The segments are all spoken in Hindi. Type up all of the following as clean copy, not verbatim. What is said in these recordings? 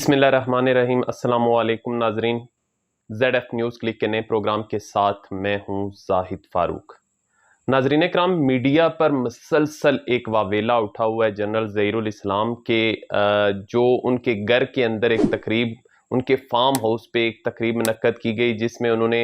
बिस्मिल्लाहिर्रहमानिर्रहीम। अस्सलामु अलैकुम नाजरीन। ZF न्यूज़ क्लिक के नए प्रोग्राम के साथ मैं हूं जाहिद फारूक। नाजरीन कराम, मीडिया पर मुसलसल एक वावेला उठा हुआ है जनरल ज़हीरुल इस्लाम के जो उनके घर के अंदर एक तकरीब, उनके फार्म हाउस पे एक तकरीब मुनक्कद की गई जिसमें उन्होंने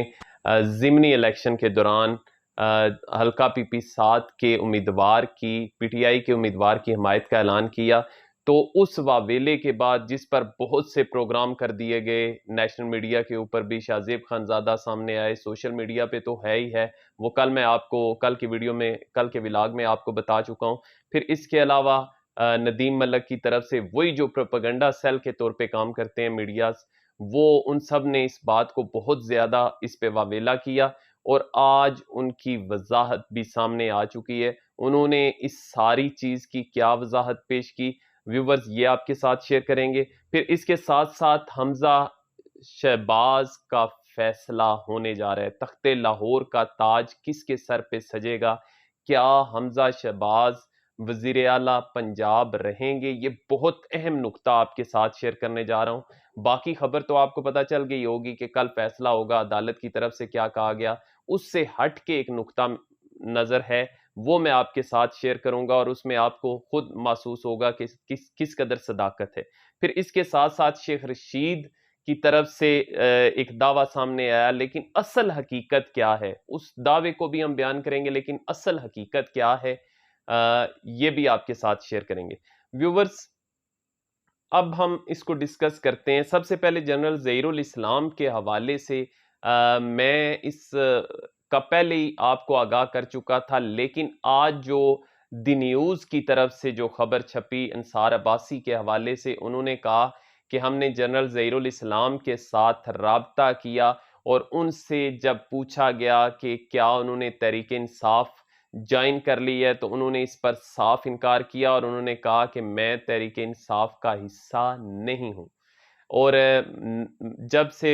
ज़िमनी इलेक्शन के दौरान हल्का PP 7 के उम्मीदवार की, PTI के उम्मीदवार की हिमायत का ऐलान किया। तो उस वावेले के बाद जिस पर बहुत से प्रोग्राम कर दिए गए, नेशनल मीडिया के ऊपर भी शाहजेब खानजादा सामने आए, सोशल मीडिया पे तो है ही है, वो कल मैं आपको कल की वीडियो में, कल के व्लॉग में आपको बता चुका हूं। फिर इसके अलावा नदीम मलिक की तरफ से वही जो प्रोपेगेंडा सेल के तौर पे काम करते हैं मीडियाज, वो उन सब ने इस बात को बहुत ज्यादा इस पे वावेला किया और आज उनकी वजाहत भी सामने आ चुकी है। उन्होंने इस सारी चीज की क्या वजाहत पेश की, व्यूवर्स ये आपके साथ शेयर करेंगे। फिर इसके साथ साथ हमजा शहबाज का फैसला होने जा रहा है। तख्ते लाहौर का ताज किसके सर पे सजेगा? क्या हमजा शहबाज वजीर आला पंजाब रहेंगे? ये बहुत अहम नुक्ता आपके साथ शेयर करने जा रहा हूं। बाकी खबर तो आपको पता चल गई होगी कि कल फैसला होगा, अदालत की तरफ से क्या कहा गया। उससे हट के एक नुक्ता नजर है, वो मैं आपके साथ शेयर करूंगा और उसमें आपको खुद महसूस होगा कि किस कदर सदाकत है। फिर इसके साथ साथ शेख रशीद की तरफ से एक दावा सामने आया, लेकिन असल हकीकत क्या है उस दावे को भी हम बयान करेंगे, लेकिन असल हकीकत क्या है ये भी आपके साथ शेयर करेंगे। व्यूवर्स, अब हम इसको डिस्कस करते हैं। सबसे पहले जनरल ज़हीरुल इस्लाम के हवाले से मैं इस का पहले ही आपको आगाह कर चुका था, लेकिन आज जो द न्यूज़ की तरफ से जो खबर छपी अंसार अब्बासी के हवाले से, उन्होंने कहा कि हमने जनरल ज़हीरुल इस्लाम के साथ राब्ता किया और उनसे जब पूछा गया कि क्या उन्होंने तहरीक इंसाफ ज्वाइन कर ली है, तो उन्होंने इस पर साफ इनकार किया और उन्होंने कहा कि मैं तहरीक इंसाफ का हिस्सा नहीं हूं। और जब से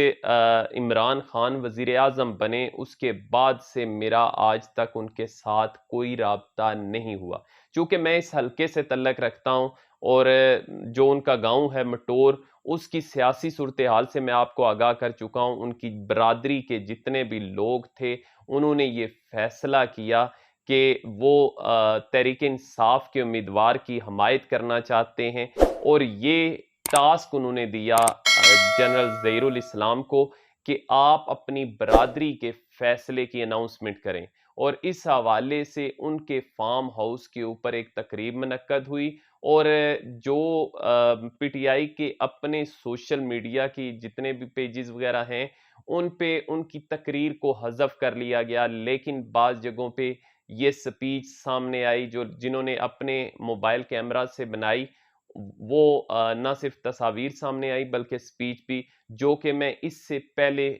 इमरान खान वजीर आजम बने उसके बाद से मेरा आज तक उनके साथ कोई राब्ता नहीं हुआ। चूंकि मैं इस हलके से तल्लक रखता हूं और जो उनका गांव है मटोर, उसकी सियासी सूरत हाल से मैं आपको आगाह कर चुका हूं। उनकी बरादरी के जितने भी लोग थे, उन्होंने ये फैसला किया कि वो तहरीक इंसाफ के उम्मीदवार की हमायत करना चाहते हैं और ये टास्क उन्होंने दिया जनरल ज़हीरुल इस्लाम को कि आप अपनी बरादरी के फैसले की अनाउंसमेंट करें। और इस हवाले से उनके फार्म हाउस के ऊपर एक तकरीब मुनक्कद हुई और जो PTI के अपने सोशल मीडिया की जितने भी पेजेस वगैरह हैं, उन पे उनकी तकरीर को हज़फ कर लिया गया, लेकिन बाज़ जगहों पे ये स्पीच सामने आई जो जिन्होंने अपने मोबाइल कैमरा से बनाई, वो ना सिर्फ तस्वीर सामने आई बल्कि स्पीच भी, जो कि मैं इससे पहले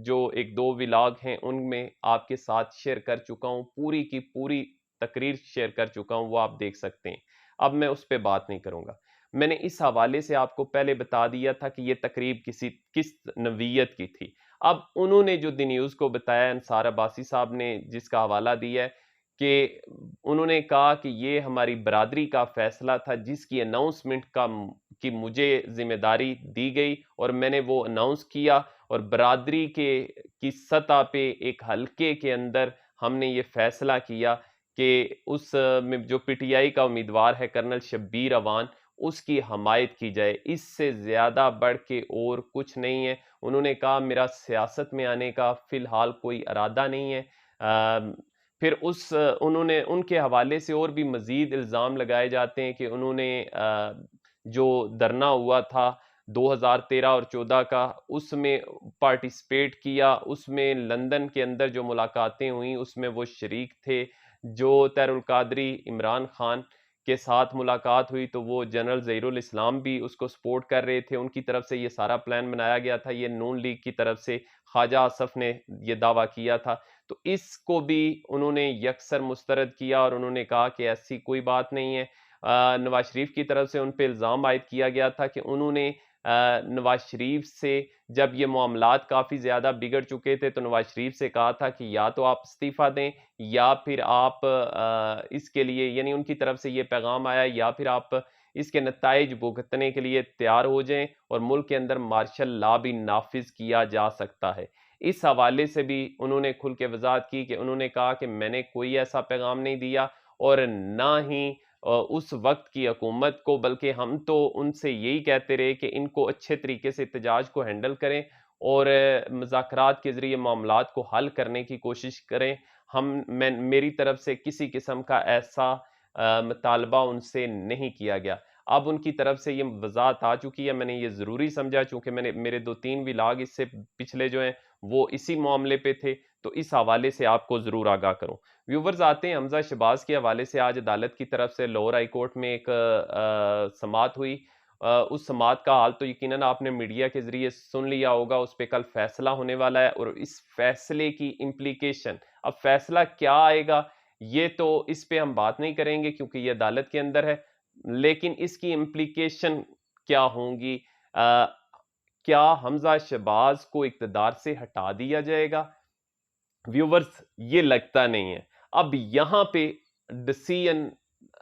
जो एक दो व्लॉग हैं उनमें आपके साथ शेयर कर चुका हूं। पूरी की पूरी तकरीर शेयर कर चुका हूं, वो आप देख सकते हैं। अब मैं उस पर बात नहीं करूंगा। मैंने इस हवाले से आपको पहले बता दिया था कि ये तकरीब किस नवीयत की थी। अब उन्होंने जो द न्यूज़ को बताया, अंसार अब्बासी साहब ने जिसका हवाला दिया है कि उन्होंने कहा कि ये हमारी बरादरी का फैसला था जिसकी अनाउंसमेंट की मुझे जिम्मेदारी दी गई और मैंने वो अनाउंस किया और बरादरी की सतह पे एक हलके के अंदर हमने ये फैसला किया कि उस में जो PTI का उम्मीदवार है कर्नल शब्बीर अवान, उसकी हमायत की जाए। इससे ज्यादा बढ़ के और कुछ नहीं है। उन्होंने कहा मेरा सियासत में आने का फिलहाल कोई इरादा नहीं है। फिर उन्होंने उनके हवाले से और भी मजीद इल्ज़ाम लगाए जाते हैं कि उन्होंने जो धरना हुआ था 2013 और 14 का, उसमें पार्टिसिपेट किया, उसमें लंदन के अंदर जो मुलाकातें हुई उसमें वो शरीक थे। जो तैरुल कादरी इमरान खान के साथ मुलाकात हुई तो वो जनरल ज़हीरुल इस्लाम भी उसको सपोर्ट कर रहे थे। उनकी तरफ से ये सारा प्लान बनाया गया था। ये नून लीग की तरफ से ख्वाजा आसफ ने ये दावा किया था। तो इसको भी उन्होंने यकसर मुस्तरद किया और उन्होंने कहा कि ऐसी कोई बात नहीं है। नवाज शरीफ की तरफ से उन पे इल्ज़ाम आयद किया गया था कि उन्होंने नवाज शरीफ से जब ये मामलात काफ़ी ज़्यादा बिगड़ चुके थे तो नवाज शरीफ से कहा था कि या तो आप इस्तीफ़ा दें या फिर आप इसके लिए, यानी उनकी तरफ से ये पैगाम आया, या फिर आप इसके नताइज भुगतने के लिए तैयार हो जाएं और मुल्क के अंदर मार्शल लॉ भी नाफिज किया जा सकता है। इस हवाले से भी उन्होंने खुल के वजाहत की कि उन्होंने कहा कि मैंने कोई ऐसा पैगाम नहीं दिया और ना ही उस वक्त की हुकूमत को, बल्कि हम तो उनसे यही कहते रहे कि इनको अच्छे तरीके से एहतजाज को हैंडल करें और मुज़ाकरात के ज़रिए मामलात को हल करने की कोशिश करें। मेरी तरफ से किसी किस्म का ऐसा मुतालबा उनसे नहीं किया गया। अब उनकी तरफ से ये वज़ाहत आ चुकी है, मैंने ये ज़रूरी समझा, चूँकि मेरे 2-3 व्लॉग इससे पिछले जो हैं वो इसी मामले पे थे, तो इस हवाले से आपको ज़रूर आगाह करूँ। व्यूवर्स, आते हैं हमज़ा शहबाज के हवाले से। आज अदालत की तरफ से लाहौर हाई कोर्ट में एक समाअत हुई। उस समाअत का हाल तो यकीनन आपने मीडिया के ज़रिए सुन लिया होगा, उस पे कल फैसला होने वाला है और इस फैसले की इम्प्लीकेशन, अब फैसला क्या आएगा ये तो इस पे हम बात नहीं करेंगे क्योंकि ये अदालत के अंदर है, लेकिन इसकी इम्प्लीकेशन क्या होंगी? क्या हमज़ा शहबाज को इक़्तिदार से हटा दिया जाएगा? व्यूवर्स, ये लगता नहीं है। अब यहां पे डिसीजन,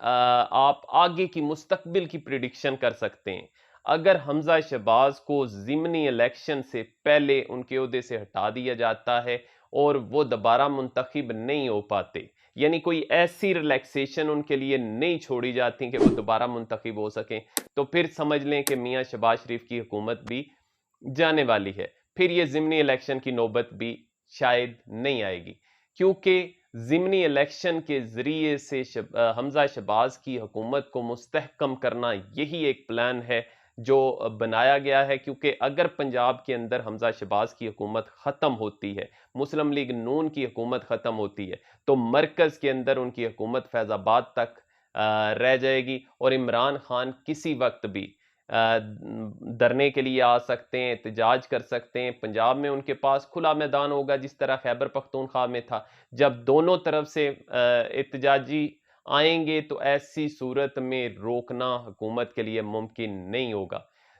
आप आगे की मुस्तकबिल की प्रिडिक्शन कर सकते हैं। अगर हमजा शहबाज को ज़िमनी इलेक्शन से पहले उनके ओहदे से हटा दिया जाता है और वो दोबारा मुंतखब नहीं हो पाते, यानी कोई ऐसी रिलैक्सेशन उनके लिए नहीं छोड़ी जाती कि वो दोबारा मुंतखब हो सकें, तो फिर समझ लें कि मियां शहबाज शरीफ की हुकूमत भी जाने वाली है। फिर ये ज़िमनी इलेक्शन की नौबत भी शायद नहीं आएगी, क्योंकि ज़िमनी इलेक्शन के ज़रिए से हमज़ा शहबाज की हुकूमत को मुस्तहकम करना यही एक प्लान है जो बनाया गया है। क्योंकि अगर पंजाब के अंदर हमज़ा शहबाज की हुकूमत ख़त्म होती है, मुस्लिम लीग नून की हुकूमत ख़त्म होती है, तो मरकज़ के अंदर उनकी हुकूमत फैज़ाबाद तक रह जाएगी और इमरान खान किसी वक्त भी धरने के लिए आ सकते हैं, एहतजाज कर सकते हैं। पंजाब में उनके पास खुला मैदान होगा जिस तरह खैबर पख्तूनख्वा में था। जब दोनों तरफ से एहतजाजी आएंगे तो ऐसी सूरत में रोकना हुकूमत के लिए मुमकिन नहीं होगा।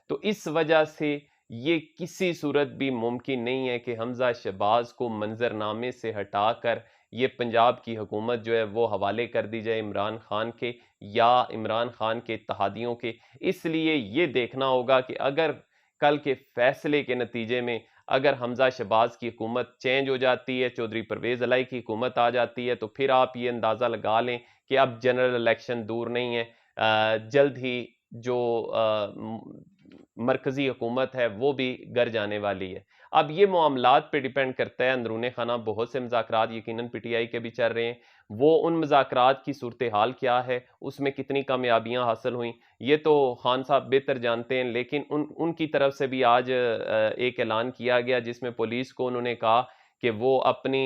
तो इस वजह से ये किसी सूरत भी मुमकिन नहीं है कि हमज़ा शहबाज को मंजरनामे से हटाकर ये पंजाब की हुकूमत जो है वो हवाले कर दी जाए इमरान खान के या इमरान खान के इत्तेहादियों के। इसलिए ये देखना होगा कि अगर कल के फैसले के नतीजे में अगर हमज़ा शहबाज की हुकूमत चेंज हो जाती है, चौधरी परवेज़ इलाही की हुकूमत आ जाती है, तो फिर आप ये अंदाज़ा लगा लें कि अब जनरल इलेक्शन दूर नहीं है। जल्द ही जो मरकज़ी हुकूमत है वो भी गर जाने वाली है। अब ये मामलात पे डिपेंड करता है, अंदरूने खाना बहुत से मुज़ाकरात यकीनन पीटीआई के भी चल रहे हैं। वो उन मुज़ाकरात की सूरत हाल क्या है, उसमें कितनी कामयाबियाँ हासिल हुई, ये तो खान साहब बेहतर जानते हैं। लेकिन उनकी तरफ से भी आज एक ऐलान किया गया जिसमें पुलिस को उन्होंने कहा कि वो अपनी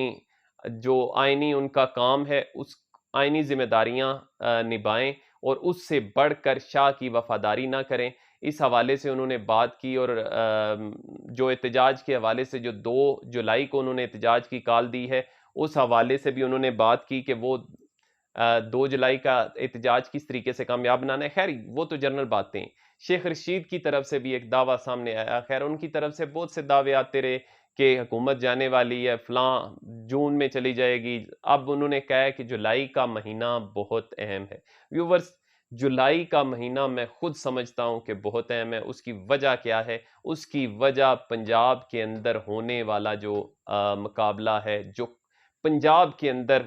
जो आईनी उनका काम है उस आईनी ज़िम्मेदारियाँ निभाएँ और उससे बढ़कर शाह की वफ़ादारी ना करें। इस हवाले से उन्होंने बात की और जो एहतजाज के हवाले से जो 2 जुलाई को उन्होंने एहतजाज की कॉल दी है, उस हवाले से भी उन्होंने बात की कि वो 2 जुलाई का एहतजाज किस तरीके से कामयाब बनाना है। खैर वो तो जनरल बातें। शेख रशीद की तरफ से भी एक दावा सामने आया। खैर उनकी तरफ से बहुत से दावे आते रहे कि हुकूमत जाने वाली है, फलां जून में चली जाएगी। अब उन्होंने कहा है कि जुलाई का महीना बहुत अहम है। व्यूवर्स, जुलाई का महीना मैं खुद समझता हूं कि बहुत अहम है। उसकी वजह क्या है? उसकी वजह पंजाब के अंदर होने वाला जो मुकाबला है, जो पंजाब के अंदर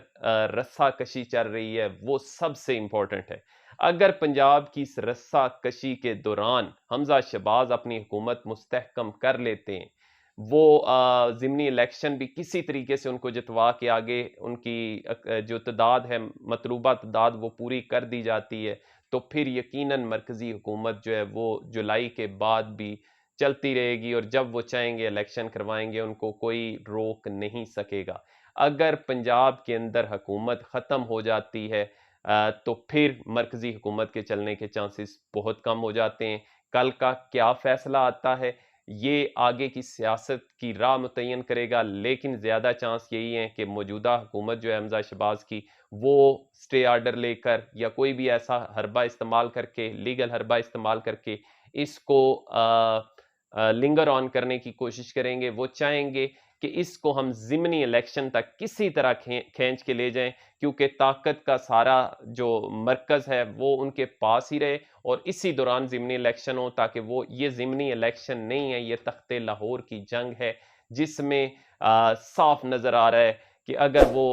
रस्सा कशी चल रही है, वो सबसे इंपॉर्टेंट है। अगर पंजाब की इस रस्सा कशी के दौरान हमजा शहबाज अपनी हुकूमत मुस्तहकम कर लेते हैं, वो ज़िमनी इलेक्शन भी किसी तरीके से उनको जितवा के आगे उनकी जो तादाद है, मतलूबा तादाद वो पूरी कर दी जाती है, तो फिर यकीनन मरकज़ी हुकूमत जो है वो जुलाई के बाद भी चलती रहेगी और जब वो चाहेंगे इलेक्शन करवाएंगे, उनको कोई रोक नहीं सकेगा। अगर पंजाब के अंदर हुकूमत ख़त्म हो जाती है तो फिर मरकज़ी हुकूमत के चलने के चांसेस बहुत कम हो जाते हैं। कल का क्या फ़ैसला आता है, ये आगे की सियासत की राह मुतय्यन करेगा, लेकिन ज़्यादा चांस यही है कि मौजूदा हुकूमत जो है हमज़ा शहबाज की, वो स्टे ऑर्डर लेकर या कोई भी ऐसा हरबा इस्तेमाल करके, लीगल हरबा इस्तेमाल करके इसको लिंगर ऑन करने की कोशिश करेंगे। वो चाहेंगे कि इसको हम ज़िमनी इलेक्शन तक किसी तरह खींच के ले जाएं, क्योंकि ताकत का सारा जो मरकज़ है वो उनके पास ही रहे और इसी दौरान ज़िमनी इलेक्शन हो, ताकि वो ये ज़िमनी इलेक्शन नहीं है, ये तख्ते लाहौर की जंग है, जिसमें साफ नज़र आ रहा है कि अगर वो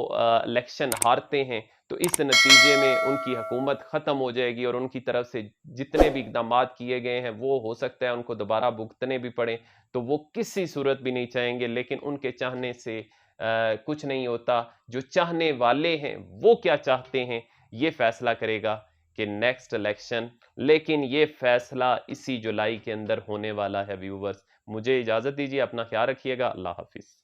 इलेक्शन हारते हैं तो इस नतीजे में उनकी हुकूमत ख़त्म हो जाएगी और उनकी तरफ से जितने भी इक़दामात किए गए हैं वो हो सकता है उनको दोबारा भुगतने भी पड़े। तो वो किसी सूरत भी नहीं चाहेंगे, लेकिन उनके चाहने से कुछ नहीं होता। जो चाहने वाले हैं वो क्या चाहते हैं ये फ़ैसला करेगा कि नेक्स्ट इलेक्शन, लेकिन ये फ़ैसला इसी जुलाई के अंदर होने वाला है व्यूअर्स। मुझे इजाज़त दीजिए, अपना ख़्याल रखिएगा। अल्लाह हाफ़िज़।